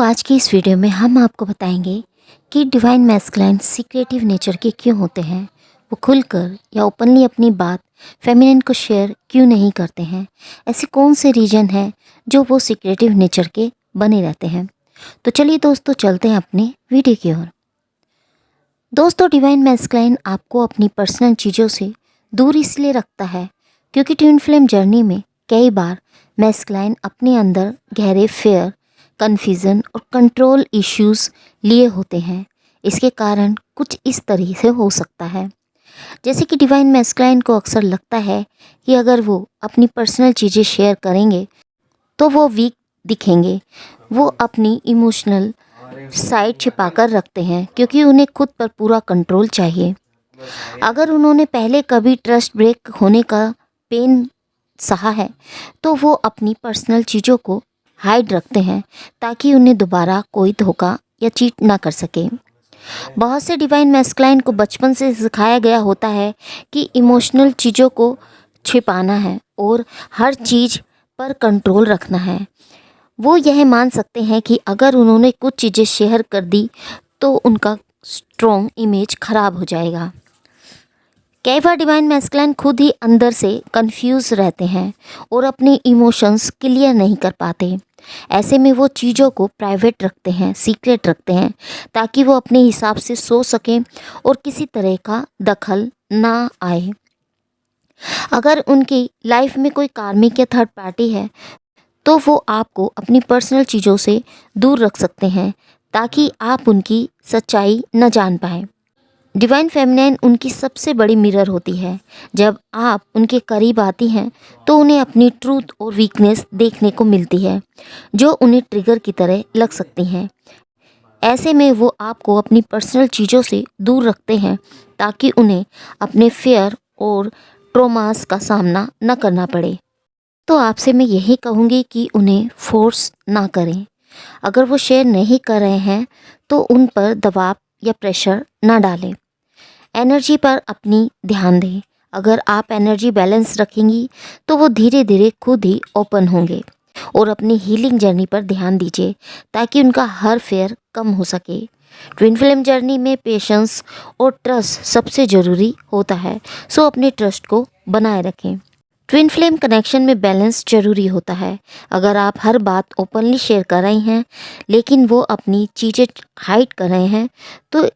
आज की इस वीडियो में हम आपको बताएंगे कि डिवाइन मैस्कुलाइन सीक्रेटिव नेचर के क्यों होते हैं, वो खुलकर या ओपनली अपनी बात फेमिनिन को शेयर क्यों नहीं करते हैं, ऐसे कौन से रीजन हैं जो वो सीक्रेटिव नेचर के बने रहते हैं। तो चलिए दोस्तों, चलते हैं अपने वीडियो की ओर। दोस्तों, डिवाइन मैस्कुलाइन आपको अपनी पर्सनल चीज़ों से दूर इसलिए रखता है क्योंकि ट्विन फ्लेम जर्नी में कई बार मैस्कुलाइन अपने अंदर गहरे फेयर, कन्फ्यूज़न और कंट्रोल इश्यूज़ लिए होते हैं। इसके कारण कुछ इस तरह से हो सकता है, जैसे कि डिवाइन मैस्कुलाइन को अक्सर लगता है कि अगर वो अपनी पर्सनल चीज़ें शेयर करेंगे तो वो वीक दिखेंगे। वो अपनी इमोशनल साइड छिपाकर रखते हैं क्योंकि उन्हें खुद पर पूरा कंट्रोल चाहिए। अगर उन्होंने पहले कभी ट्रस्ट ब्रेक होने का पेन सहा है तो वो अपनी पर्सनल चीज़ों को हाइड रखते हैं ताकि उन्हें दोबारा कोई धोखा या चीट ना कर सके। बहुत से डिवाइन मैस्कुलाइन को बचपन से सिखाया गया होता है कि इमोशनल चीज़ों को छिपाना है और हर चीज़ पर कंट्रोल रखना है। वो यह मान सकते हैं कि अगर उन्होंने कुछ चीज़ें शेयर कर दी तो उनका स्ट्रॉन्ग इमेज खराब हो जाएगा। कई बार डिवाइन मैस्कुलाइन खुद ही अंदर से कंफ्यूज रहते हैं और अपने इमोशंस क्लियर नहीं कर पाते। ऐसे में वो चीज़ों को प्राइवेट रखते हैं, सीक्रेट रखते हैं, ताकि वो अपने हिसाब से सोच सकें और किसी तरह का दखल ना आए। अगर उनकी लाइफ में कोई कार्मिक या थर्ड पार्टी है तो वो आपको अपनी पर्सनल चीज़ों से दूर रख सकते हैं ताकि आप उनकी सच्चाई न जान पाएँ। डिवाइन फेमिनाइन उनकी सबसे बड़ी मिरर होती है। जब आप उनके करीब आती हैं तो उन्हें अपनी ट्रूथ और वीकनेस देखने को मिलती है जो उन्हें ट्रिगर की तरह लग सकती हैं। ऐसे में वो आपको अपनी पर्सनल चीज़ों से दूर रखते हैं ताकि उन्हें अपने फेयर और ट्रॉमास का सामना न करना पड़े। तो आपसे मैं यही कहूँगी कि उन्हें फोर्स ना करें। अगर वो शेयर नहीं कर रहे हैं तो उन पर दबाव या प्रेशर ना डालें। एनर्जी पर अपनी ध्यान दें। अगर आप एनर्जी बैलेंस रखेंगी तो वो धीरे धीरे खुद ही ओपन होंगे। और अपनी हीलिंग जर्नी पर ध्यान दीजिए ताकि उनका हर फेयर कम हो सके। ट्विन फ्लेम जर्नी में पेशेंस और ट्रस्ट सबसे ज़रूरी होता है, सो अपने ट्रस्ट को बनाए रखें। ट्विन फ्लेम कनेक्शन में बैलेंस जरूरी होता है। अगर आप हर बात ओपनली शेयर कर रही हैं लेकिन वो अपनी चीज़ें हाइड कर रहे हैं तो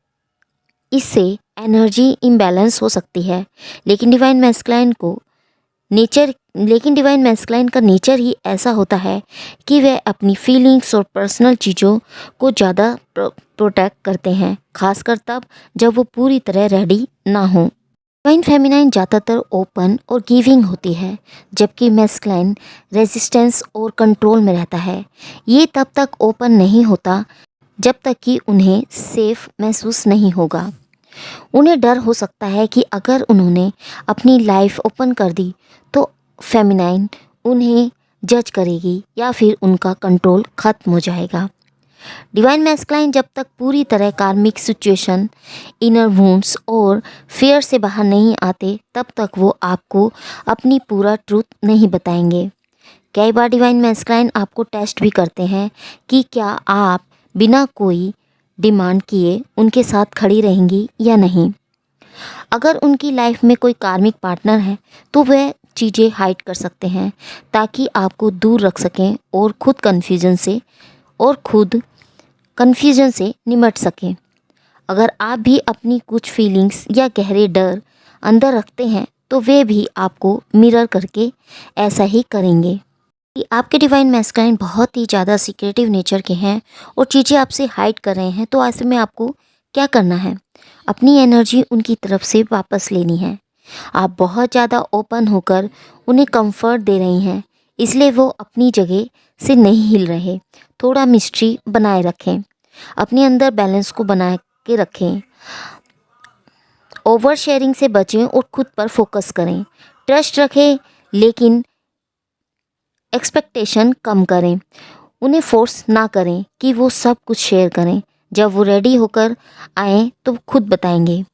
इससे एनर्जी इम्बैलेंस हो सकती है। लेकिन डिवाइन मैस्कुलाइन का नेचर ही ऐसा होता है कि वह अपनी फीलिंग्स और पर्सनल चीज़ों को ज़्यादा प्रोटेक्ट करते हैं, खासकर तब जब वो पूरी तरह रेडी ना हो। डिवाइन फेमिनाइन ज़्यादातर ओपन और गिविंग होती है, जबकि मैस्कुलाइन रेजिस्टेंस और कंट्रोल में रहता है। ये तब तक ओपन नहीं होता जब तक कि उन्हें सेफ महसूस नहीं होगा। उन्हें डर हो सकता है कि अगर उन्होंने अपनी लाइफ ओपन कर दी तो फेमिनाइन उन्हें जज करेगी या फिर उनका कंट्रोल ख़त्म हो जाएगा। डिवाइन मैस्कुलाइन जब तक पूरी तरह कार्मिक सिचुएशन, इनर वुंड्स और फियर से बाहर नहीं आते तब तक वो आपको अपनी पूरा ट्रूथ नहीं बताएंगे। कई बार डिवाइन मैस्कुलाइन आपको टेस्ट भी करते हैं कि क्या आप बिना कोई डिमांड किए उनके साथ खड़ी रहेंगी या नहीं। अगर उनकी लाइफ में कोई कार्मिक पार्टनर है तो वह चीज़ें हाइड कर सकते हैं ताकि आपको दूर रख सकें और खुद कन्फ्यूजन से निपट सकें। अगर आप भी अपनी कुछ फीलिंग्स या गहरे डर अंदर रखते हैं तो वे भी आपको मिरर करके ऐसा ही करेंगे। कि आपके डिवाइन मैस्कुलाइन बहुत ही ज़्यादा सीक्रेटिव नेचर के हैं और चीज़ें आपसे हाइड कर रहे हैं, तो ऐसे में आपको क्या करना है? अपनी एनर्जी उनकी तरफ से वापस लेनी है। आप बहुत ज़्यादा ओपन होकर उन्हें कंफर्ट दे रही हैं, इसलिए वो अपनी जगह से नहीं हिल रहे। थोड़ा मिस्ट्री बनाए रखें, अपने अंदर बैलेंस को बना के रखें। ओवर शेयरिंग से बचें और खुद पर फोकस करें। ट्रस्ट रखें लेकिन एक्सपेक्टेशन कम करें। उन्हें फोर्स ना करें कि वो सब कुछ शेयर करें। जब वो रेडी होकर आएँ तो खुद बताएंगे।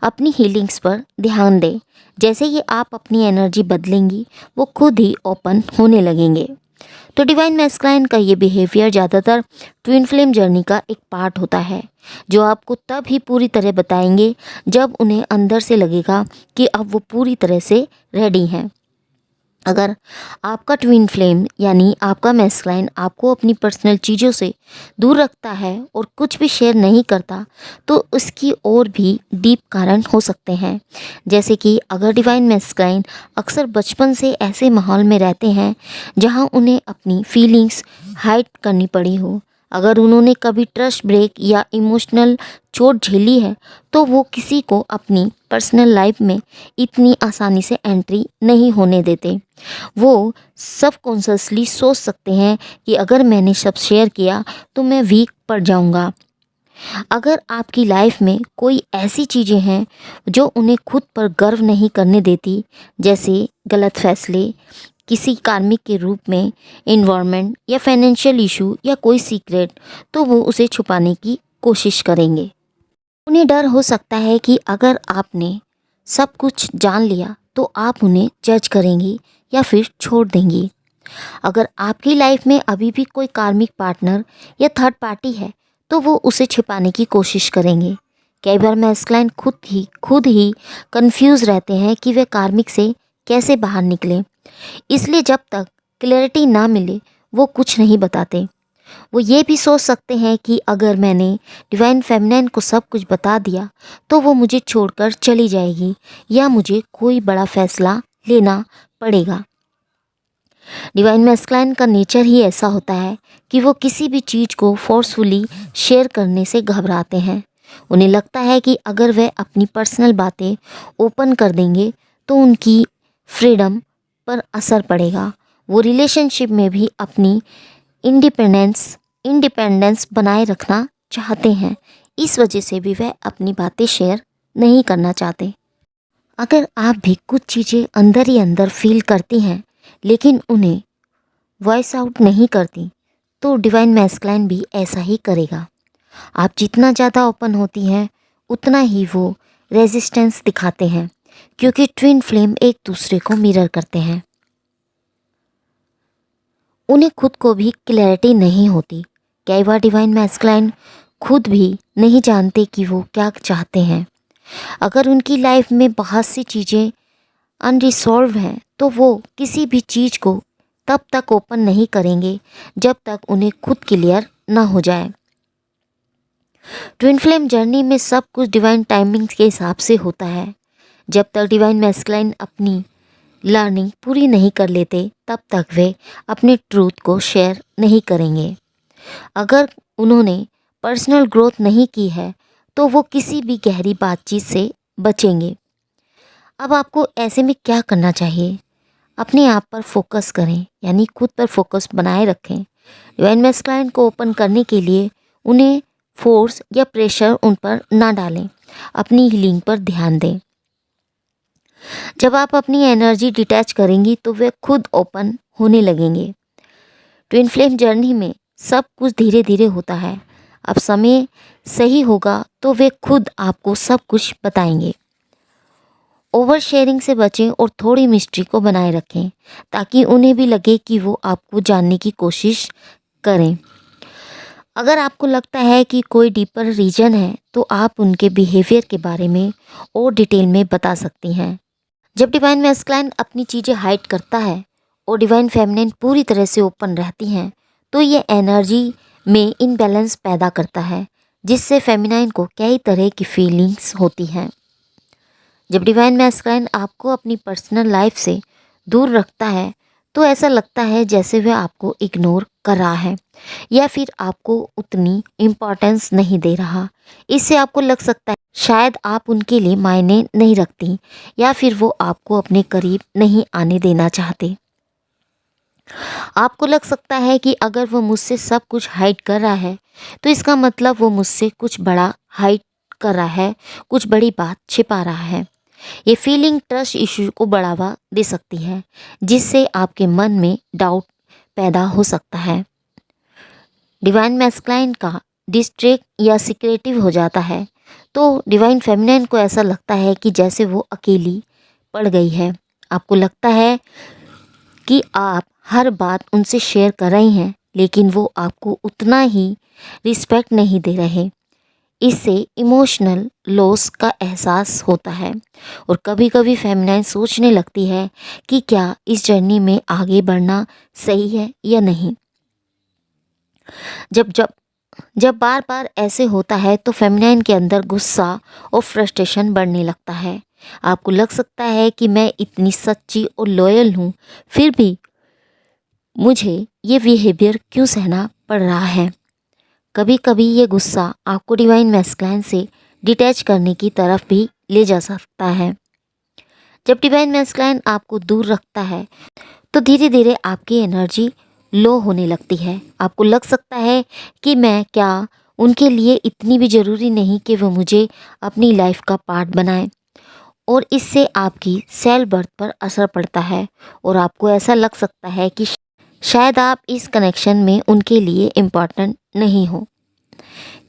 अपनी हीलिंग्स पर ध्यान दें। जैसे ही आप अपनी एनर्जी बदलेंगी वो खुद ही ओपन होने लगेंगे। तो डिवाइन मैस्कुलाइन का ये बिहेवियर ज़्यादातर ट्विन फ्लेम जर्नी का एक पार्ट होता है, जो आपको तब ही पूरी तरह बताएंगे जब उन्हें अंदर से लगेगा कि अब वो पूरी तरह से रेडी हैं। अगर आपका ट्विन फ्लेम यानी आपका मैस्कुलाइन आपको अपनी पर्सनल चीज़ों से दूर रखता है और कुछ भी शेयर नहीं करता, तो उसकी और भी डीप कारण हो सकते हैं। जैसे कि अगर डिवाइन मैस्कुलाइन अक्सर बचपन से ऐसे माहौल में रहते हैं जहां उन्हें अपनी फीलिंग्स हाइड करनी पड़ी हो, अगर उन्होंने कभी ट्रस्ट ब्रेक या इमोशनल चोट झेली है, तो वो किसी को अपनी पर्सनल लाइफ में इतनी आसानी से एंट्री नहीं होने देते। वो सबकॉन्शियसली सोच सकते हैं कि अगर मैंने सब शेयर किया तो मैं वीक पड़ जाऊंगा। अगर आपकी लाइफ में कोई ऐसी चीज़ें हैं जो उन्हें खुद पर गर्व नहीं करने देती, जैसे गलत फैसले, किसी कार्मिक के रूप में, इन्वायरमेंट या फाइनेंशियल इशू या कोई सीक्रेट, तो वो उसे छुपाने की कोशिश करेंगे। उन्हें डर हो सकता है कि अगर आपने सब कुछ जान लिया तो आप उन्हें जज करेंगी या फिर छोड़ देंगी। अगर आपकी लाइफ में अभी भी कोई कार्मिक पार्टनर या थर्ड पार्टी है, तो वो उसे छिपाने की कोशिश करेंगे। कई बार मैस्कुलाइन खुद ही कंफ्यूज रहते हैं कि वे कार्मिक से कैसे बाहर निकलें, इसलिए जब तक क्लैरिटी ना मिले वो कुछ नहीं बताते। वो ये भी सोच सकते हैं कि अगर मैंने डिवाइन फेमिनाइन को सब कुछ बता दिया तो वो मुझे छोड़कर चली जाएगी या मुझे कोई बड़ा फैसला लेना पड़ेगा। डिवाइन मैस्कुलाइन का नेचर ही ऐसा होता है कि वो किसी भी चीज़ को फोर्सफुली शेयर करने से घबराते हैं। उन्हें लगता है कि अगर वे अपनी पर्सनल बातें ओपन कर देंगे तो उनकी फ्रीडम पर असर पड़ेगा। वो रिलेशनशिप में भी अपनी इंडिपेंडेंस बनाए रखना चाहते हैं, इस वजह से भी वह अपनी बातें शेयर नहीं करना चाहते। अगर आप भी कुछ चीज़ें अंदर ही अंदर फील करती हैं लेकिन उन्हें वॉइस आउट नहीं करती, तो डिवाइन मैस्कुलाइन भी ऐसा ही करेगा। आप जितना ज़्यादा ओपन होती हैं उतना ही वो रेजिस्टेंस दिखाते हैं, क्योंकि ट्विन फ्लेम एक दूसरे को मिरर करते हैं। उन्हें खुद को भी क्लैरिटी नहीं होती। कई बार डिवाइन मैस्कुलाइन खुद भी नहीं जानते कि वो क्या चाहते हैं। अगर उनकी लाइफ में बहुत सी चीज़ें अनरिजॉल्व हैं तो वो किसी भी चीज़ को तब तक ओपन नहीं करेंगे जब तक उन्हें खुद क्लियर ना हो जाए। ट्विन फ्लेम जर्नी में सब कुछ डिवाइन टाइमिंग के हिसाब से होता है। जब तक डिवाइन मैस्कुलाइन अपनी लर्निंग पूरी नहीं कर लेते तब तक वे अपने ट्रूथ को शेयर नहीं करेंगे। अगर उन्होंने पर्सनल ग्रोथ नहीं की है तो वो किसी भी गहरी बातचीत से बचेंगे। अब आपको ऐसे में क्या करना चाहिए? अपने आप पर फोकस करें, यानी खुद पर फोकस बनाए रखें। डिवाइन मैस्कुलाइन को ओपन करने के लिए उन्हें फोर्स या प्रेशर उन पर ना डालें, अपनी हीलिंग पर ध्यान दें। जब आप अपनी एनर्जी डिटैच करेंगी तो वे खुद ओपन होने लगेंगे। ट्विन फ्लेम जर्नी में सब कुछ धीरे धीरे होता है। अब समय सही होगा तो वे खुद आपको सब कुछ बताएंगे। ओवर शेयरिंग से बचें और थोड़ी मिस्ट्री को बनाए रखें ताकि उन्हें भी लगे कि वो आपको जानने की कोशिश करें। अगर आपको लगता है कि कोई डीपर रीजन है तो आप उनके बिहेवियर के बारे में और डिटेल में बता सकती हैं। जब डिवाइन मैस्कुलाइन अपनी चीज़ें हाइड करता है और डिवाइन फेमिनिन पूरी तरह से ओपन रहती हैं, तो ये एनर्जी में इनबैलेंस पैदा करता है, जिससे फेमिनाइन को कई तरह की फीलिंग्स होती हैं। जब डिवाइन मैस्कुलाइन आपको अपनी पर्सनल लाइफ से दूर रखता है तो ऐसा लगता है जैसे वह आपको इग्नोर कर रहा है या फिर आपको उतनी इम्पोर्टेंस नहीं दे रहा। इससे आपको लग सकता है शायद आप उनके लिए मायने नहीं रखती या फिर वो आपको अपने करीब नहीं आने देना चाहते। आपको लग सकता है कि अगर वो मुझसे सब कुछ हाइड कर रहा है तो इसका मतलब वो मुझसे कुछ बड़ा हाइड कर रहा है, कुछ बड़ी बात छिपा रहा है। ये फीलिंग ट्रस्ट इशू को बढ़ावा दे सकती है, जिससे आपके मन में डाउट पैदा हो सकता है। डिवाइन मैस्कुलाइन का डिस्ट्रैक्ट या सिक्रेटिव हो जाता है तो डिवाइन फेमिनिन को ऐसा लगता है कि जैसे वो अकेली पड़ गई है। आपको लगता है कि आप हर बात उनसे शेयर कर रही हैं, लेकिन वो आपको उतना ही रिस्पेक्ट नहीं दे रहे। इससे इमोशनल लॉस का एहसास होता है और कभी कभी फेमिनाइन सोचने लगती है कि क्या इस जर्नी में आगे बढ़ना सही है या नहीं। जब जब जब बार बार ऐसे होता है तो फेमिनाइन के अंदर गुस्सा और फ्रस्ट्रेशन बढ़ने लगता है। आपको लग सकता है कि मैं इतनी सच्ची और लॉयल हूँ, फिर भी मुझे ये बिहेवियर क्यों सहना पड़ रहा है। कभी कभी ये गुस्सा आपको डिवाइन मैस्कुलाइन से डिटैच करने की तरफ भी ले जा सकता है। जब डिवाइन मैस्कुलाइन आपको दूर रखता है तो धीरे धीरे आपकी एनर्जी लो होने लगती है। आपको लग सकता है कि मैं क्या उनके लिए इतनी भी ज़रूरी नहीं कि वो मुझे अपनी लाइफ का पार्ट बनाएं, और इससे आपकी सेल्फ वर्थ पर असर पड़ता है और आपको ऐसा लग सकता है कि शायद आप इस कनेक्शन में उनके लिए इम्पॉर्टेंट नहीं हो।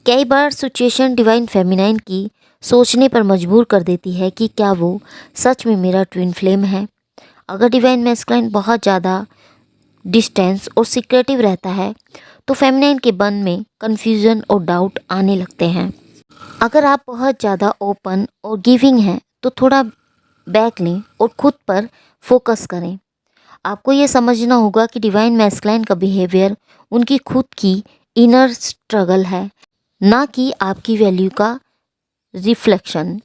कई बार सिचुएशन डिवाइन फेमिनाइन की सोचने पर मजबूर कर देती है कि क्या वो सच में मेरा ट्विन फ्लेम है। अगर डिवाइन मैस्कुलाइन बहुत ज़्यादा डिस्टेंस और सीक्रेटिव रहता है तो फेमिनाइन के मन में कन्फ्यूज़न और डाउट आने लगते हैं। अगर आप बहुत ज़्यादा ओपन और गिविंग हैं तो थोड़ा बैक लें और खुद पर फोकस करें। आपको ये समझना होगा कि डिवाइन मैस्कुलाइन का बिहेवियर उनकी खुद की इनर स्ट्रगल है, ना कि आपकी वैल्यू का रिफ्लेक्शन।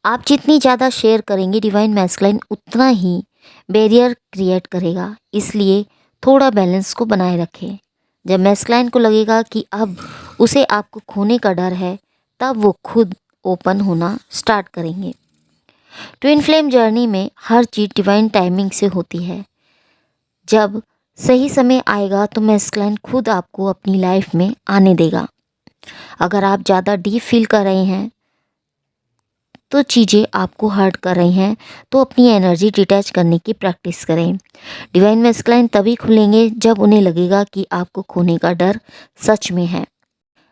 आप जितनी ज़्यादा शेयर करेंगे डिवाइन मैस्कुलाइन उतना ही बैरियर क्रिएट करेगा, इसलिए थोड़ा बैलेंस को बनाए रखें। जब मैस्कुलाइन को लगेगा कि अब उसे आपको खोने का डर है, तब वो खुद ओपन होना स्टार्ट करेंगे। ट्विन फ्लेम जर्नी में हर चीज़ डिवाइन टाइमिंग से होती है। जब सही समय आएगा तो मैस्कुलाइन खुद आपको अपनी लाइफ में आने देगा। अगर आप ज़्यादा डीप फील कर रहे हैं तो चीज़ें आपको हर्ट कर रही हैं तो अपनी एनर्जी डिटैच करने की प्रैक्टिस करें। डिवाइन मैस्कुलाइन तभी खुलेंगे जब उन्हें लगेगा कि आपको खोने का डर सच में है।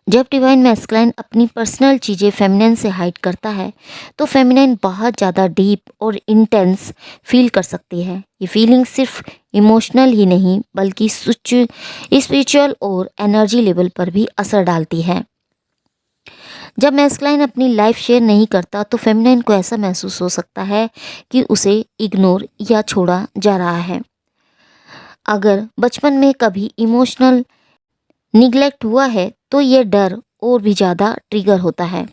जब डिवाइन मैस्कुलाइन अपनी पर्सनल चीज़ें फेमिनाइन से हाइड करता है तो फेमिनाइन बहुत ज़्यादा डीप और इंटेंस फील कर सकती है। ये फीलिंग सिर्फ इमोशनल ही नहीं बल्कि स्पिरिचुअल और एनर्जी लेवल पर भी असर डालती है। जब मैस्कुलाइन अपनी लाइफ शेयर नहीं करता तो फेमिनाइन को ऐसा महसूस हो सकता है कि उसे इग्नोर या छोड़ा जा रहा है। अगर बचपन में कभी इमोशनल निगलेक्ट हुआ है तो ये डर और भी ज़्यादा ट्रिगर होता है।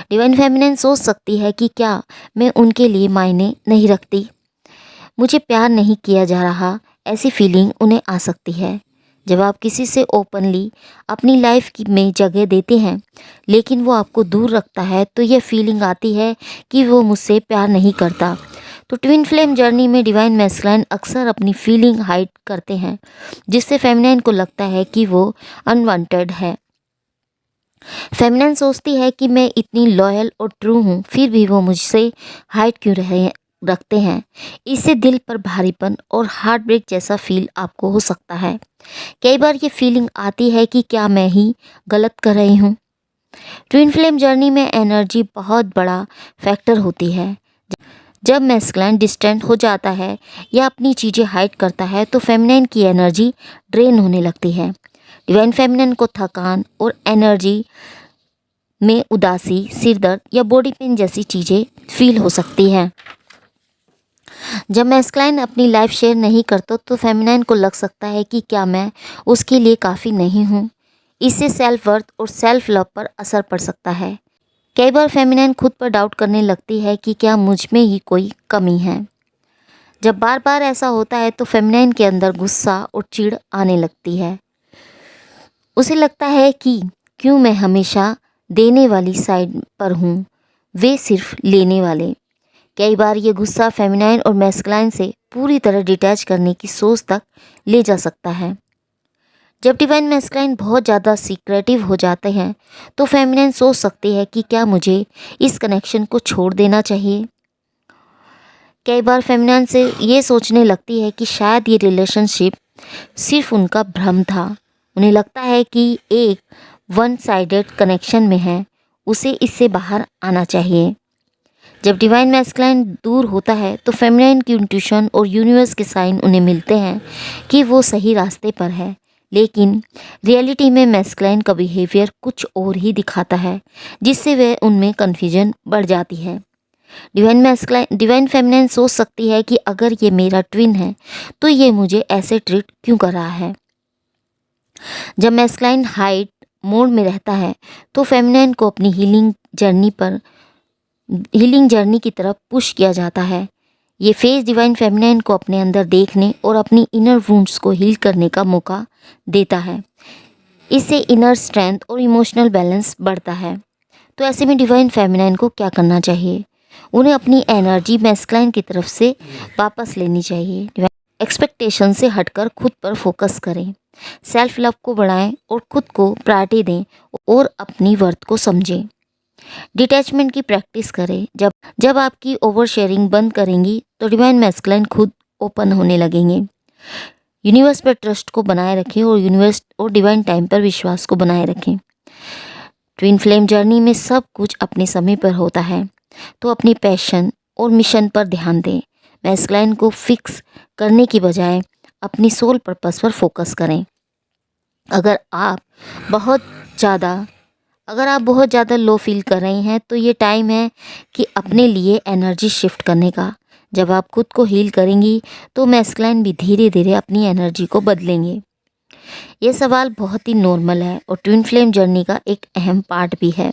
डिवाइन फेमिनाइन सोच सकती है कि क्या मैं उनके लिए मायने नहीं रखती, मुझे प्यार नहीं किया जा रहा। ऐसी फीलिंग उन्हें आ सकती है। जब आप किसी से ओपनली अपनी लाइफ की में जगह देते हैं लेकिन वो आपको दूर रखता है तो यह फीलिंग आती है कि वो मुझसे प्यार नहीं करता। तो ट्विन फ्लेम जर्नी में डिवाइन मैस्कुलाइन अक्सर अपनी फीलिंग हाइड करते हैं, जिससे फेमिनाइन को लगता है कि वो अनवांटेड है। फेमिनाइन सोचती है कि मैं इतनी लॉयल और ट्रू हूँ, फिर भी वो मुझसे हाइड क्यों रखते हैं। इससे दिल पर भारीपन और हार्ट ब्रेक जैसा फील आपको हो सकता है। कई बार ये फीलिंग आती है कि क्या मैं ही गलत कर रही हूँ। ट्विन फ्लेम जर्नी में एनर्जी बहुत बड़ा फैक्टर होती है। जब मैस्कुलाइन डिस्टेंट हो जाता है या अपनी चीज़ें हाइड करता है तो फेमिनाइन की एनर्जी ड्रेन होने लगती है। डिवाइन फेमिनाइन को थकान और एनर्जी में उदासी, सिरदर्द या बॉडी पेन जैसी चीज़ें फील हो सकती हैं। जब मैस्कुलाइन अपनी लाइफ शेयर नहीं करता तो फेमिनाइन को लग सकता है कि क्या मैं उसके लिए काफ़ी नहीं हूँ। इससे सेल्फ वर्थ और सेल्फ लव पर असर पड़ सकता है। कई बार फेमिनाइन खुद पर डाउट करने लगती है कि क्या मुझ में ही कोई कमी है। जब बार बार ऐसा होता है तो फेमिनाइन के अंदर गुस्सा और चिढ़ आने लगती है। उसे लगता है कि क्यों मैं हमेशा देने वाली साइड पर हूँ, वे सिर्फ लेने वाले। कई बार ये गुस्सा फेमिनाइन और मैस्कुलाइन से पूरी तरह डिटैच करने की सोच तक ले जा सकता है। जब डिवाइन मैस्कुलाइन बहुत ज़्यादा सीक्रेटिव हो जाते हैं तो फेमिनाइन सोच सकती है कि क्या मुझे इस कनेक्शन को छोड़ देना चाहिए। कई बार फेमिनाइन से ये सोचने लगती है कि शायद ये रिलेशनशिप सिर्फ उनका भ्रम था। उन्हें लगता है कि एक वन साइडेड कनेक्शन में है, उसे इससे बाहर आना चाहिए। जब डिवाइन मैस्कुलाइन दूर होता है तो फेमिनाइन की इंट्यूशन और यूनिवर्स के साइन उन्हें मिलते हैं कि वो सही रास्ते पर है, लेकिन रियलिटी में मैस्कुलाइन का बिहेवियर कुछ और ही दिखाता है, जिससे वह उनमें कन्फ्यूजन बढ़ जाती है। डिवाइन फेमिनाइन सोच सकती है कि अगर ये मेरा ट्विन है तो ये मुझे ऐसे ट्रीट क्यों कर रहा है। जब मैस्कुलाइन हाइड मोड में रहता है तो फेमिनाइन को अपनी हीलिंग जर्नी की तरफ पुश किया जाता है। ये फेज डिवाइन फेमिनाइन को अपने अंदर देखने और अपनी इनर वुंड्स को हील करने का मौका देता है। इससे इनर स्ट्रेंथ और इमोशनल बैलेंस बढ़ता है। तो ऐसे में डिवाइन फेमिनाइन को क्या करना चाहिए? उन्हें अपनी एनर्जी मैस्कुलाइन की तरफ से वापस लेनी चाहिए। एक्सपेक्टेशन से हटकर खुद पर फोकस करें, सेल्फ लव को बढ़ाएं और खुद को प्रायोरिटी दें और अपनी वर्थ को समझें। डिटैचमेंट की प्रैक्टिस करें। जब आपकी ओवर शेयरिंग बंद करेंगी तो डिवाइन मैस्कुलाइन खुद ओपन होने लगेंगे। यूनिवर्स पर ट्रस्ट को बनाए रखें और यूनिवर्स और डिवाइन टाइम पर विश्वास को बनाए रखें। ट्विन फ्लेम जर्नी में सब कुछ अपने समय पर होता है, तो अपनी पैशन और मिशन पर ध्यान दें। मैस्कुलाइन को फिक्स करने की बजाय अपनी सोल पर्पस पर फोकस करें। अगर आप बहुत ज़्यादा लो फील कर रही हैं तो ये टाइम है कि अपने लिए एनर्जी शिफ्ट करने का। जब आप खुद को हील करेंगी तो मैस्कुलाइन भी धीरे धीरे अपनी एनर्जी को बदलेंगे। ये सवाल बहुत ही नॉर्मल है और ट्विन फ्लेम जर्नी का एक अहम पार्ट भी है।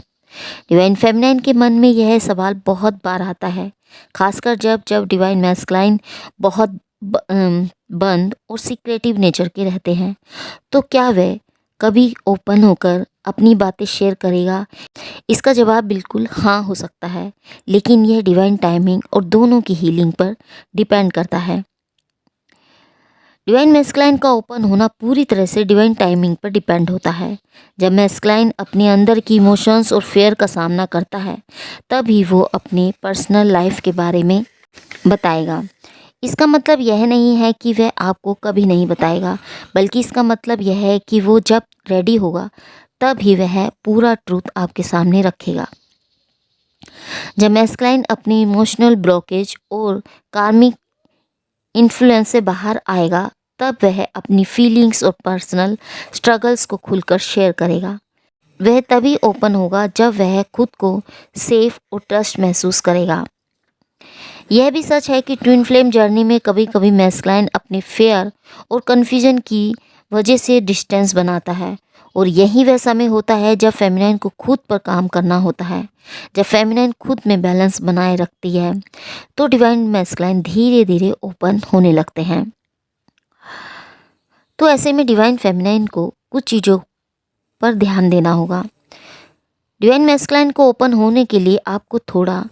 डिवाइन फेमिनाइन के मन में यह सवाल बहुत बार आता है, खासकर जब डिवाइन मैस्कुलाइन बहुत बंद और सीक्रेटिव नेचर के रहते हैं। तो क्या वह कभी ओपन होकर अपनी बातें शेयर करेगा? इसका जवाब बिल्कुल हाँ हो सकता है, लेकिन यह डिवाइन टाइमिंग और दोनों की हीलिंग पर डिपेंड करता है। डिवाइन मैस्कुलाइन का ओपन होना पूरी तरह से डिवाइन टाइमिंग पर डिपेंड होता है। जब मैस्कुलाइन अपने अंदर की इमोशंस और फेयर का सामना करता है तभी वो अपनी पर्सनल लाइफ के बारे में बताएगा। इसका मतलब यह नहीं है कि वह आपको कभी नहीं बताएगा, बल्कि इसका मतलब यह है कि वो जब रेडी होगा तब ही वह पूरा ट्रूथ आपके सामने रखेगा। जब मैस्कुलाइन अपनी इमोशनल ब्लॉकेज और कार्मिक इन्फ्लुएंस से बाहर आएगा तब वह अपनी फीलिंग्स और पर्सनल स्ट्रगल्स को खुलकर शेयर करेगा। वह तभी ओपन होगा जब वह खुद को सेफ और ट्रस्ट महसूस करेगा। यह भी सच है कि ट्विन फ्लेम जर्नी में कभी कभी मैस्कुलाइन अपने फेयर और कन्फ्यूजन की वजह से डिस्टेंस बनाता है, और यही वह समय होता है जब फेमिनाइन को खुद पर काम करना होता है। जब फेमिनाइन खुद में बैलेंस बनाए रखती है तो डिवाइन मैस्कुलाइन धीरे धीरे ओपन होने लगते हैं। तो ऐसे में डिवाइन फेमिनाइन को कुछ चीज़ों पर ध्यान देना होगा। डिवाइन मैस्कुलाइन को ओपन होने के लिए आपको थोड़ा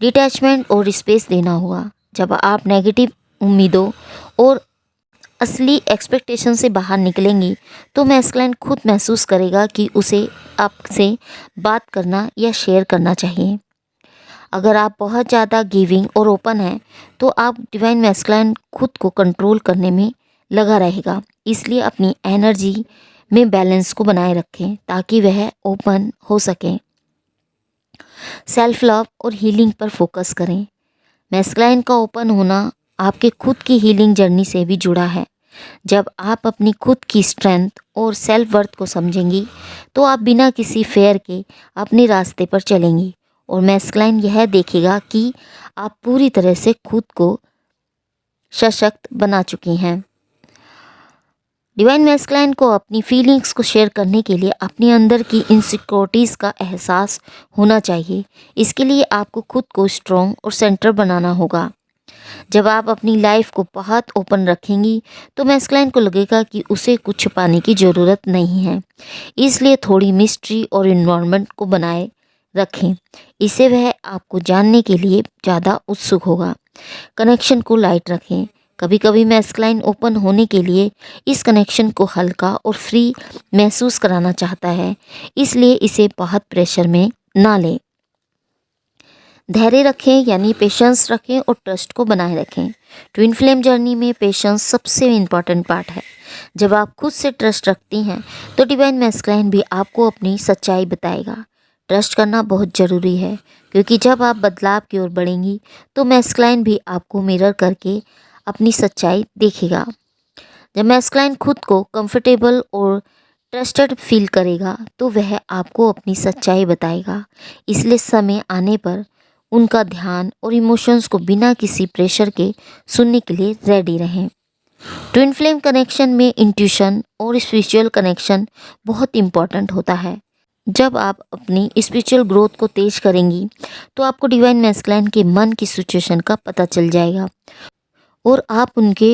डिटैचमेंट और स्पेस देना होगा। जब आप नेगेटिव उम्मीदों और असली एक्सपेक्टेशन से बाहर निकलेंगी तो मैस्कुलाइन खुद महसूस करेगा कि उसे आपसे बात करना या शेयर करना चाहिए। अगर आप बहुत ज़्यादा गिविंग और ओपन हैं तो आप डिवाइन मैस्कुलाइन खुद को कंट्रोल करने में लगा रहेगा। इसलिए अपनी एनर्जी में बैलेंस को बनाए रखें ताकि वह ओपन हो सकें। सेल्फ लव और हीलिंग पर फोकस करें। मैस्कुलाइन का ओपन होना आपके खुद की हीलिंग जर्नी से भी जुड़ा है। जब आप अपनी खुद की स्ट्रेंथ और सेल्फ वर्थ को समझेंगी तो आप बिना किसी फेयर के अपने रास्ते पर चलेंगी, और मैस्कुलाइन यह देखेगा कि आप पूरी तरह से खुद को सशक्त बना चुकी हैं। डिवाइन मैस्कुलाइन को अपनी फीलिंग्स को शेयर करने के लिए अपने अंदर की इनसिक्योरिटीज़ का एहसास होना चाहिए। इसके लिए आपको खुद को स्ट्रॉन्ग और सेंटर बनाना होगा। जब आप अपनी लाइफ को बहुत ओपन रखेंगी तो मैस्कुलाइन को लगेगा कि उसे कुछ छुपाने की ज़रूरत नहीं है, इसलिए थोड़ी मिस्ट्री और इन्वायरमेंट को बनाए रखें। इससे वह आपको जानने के लिए ज़्यादा उत्सुक होगा। कनेक्शन को लाइट रखें। कभी कभी मैस्कुलाइन ओपन होने के लिए इस कनेक्शन को हल्का और फ्री महसूस कराना चाहता है, इसलिए इसे बहुत प्रेशर में ना लें। धैर्य रखें, यानी पेशेंस रखें और ट्रस्ट को बनाए रखें। ट्विन फ्लेम जर्नी में पेशेंस सबसे इम्पॉर्टेंट पार्ट है। जब आप खुद से ट्रस्ट रखती हैं तो डिवाइन मैस्कुलाइन भी आपको अपनी सच्चाई बताएगा। ट्रस्ट करना बहुत ज़रूरी है क्योंकि जब आप बदलाव की ओर बढ़ेंगी तो मैस्कुलाइन भी आपको मिरर करके अपनी सच्चाई देखेगा। जब मैस्कुलाइन खुद को कंफर्टेबल और ट्रस्टेड फील करेगा तो वह आपको अपनी सच्चाई बताएगा। इसलिए समय आने पर उनका ध्यान और इमोशंस को बिना किसी प्रेशर के सुनने के लिए रेडी रहें। ट्विन फ्लेम कनेक्शन में इंट्यूशन और स्पिरिचुअल कनेक्शन बहुत इम्पॉर्टेंट होता है। जब आप अपनी स्पिरिचुअल ग्रोथ को तेज करेंगी तो आपको डिवाइन मैस्कुलाइन के मन की सिचुएशन का पता चल जाएगा और आप उनके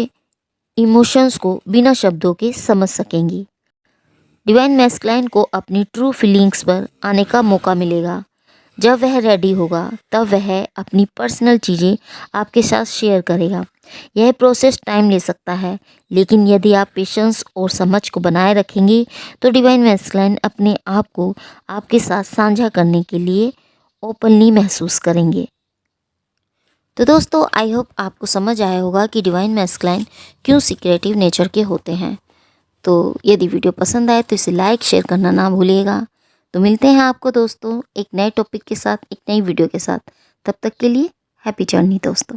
इमोशंस को बिना शब्दों के समझ सकेंगी। डिवाइन मैस्कुलाइन को अपनी ट्रू फीलिंग्स पर आने का मौका मिलेगा। जब वह रेडी होगा तब वह अपनी पर्सनल चीज़ें आपके साथ शेयर करेगा। यह प्रोसेस टाइम ले सकता है, लेकिन यदि आप पेशेंस और समझ को बनाए रखेंगे तो डिवाइन मैस्कुलाइन अपने आप को आपके साथ साझा करने के लिए ओपनली महसूस करेंगे। तो दोस्तों, आई होप आपको समझ आया होगा कि डिवाइन मैस्कुलाइन क्यों सीक्रेटिव नेचर के होते हैं। तो यदि वीडियो पसंद आए तो इसे लाइक शेयर करना ना भूलिएगा। तो मिलते हैं आपको दोस्तों एक नए टॉपिक के साथ, एक नई वीडियो के साथ। तब तक के लिए हैप्पी जर्नी दोस्तों।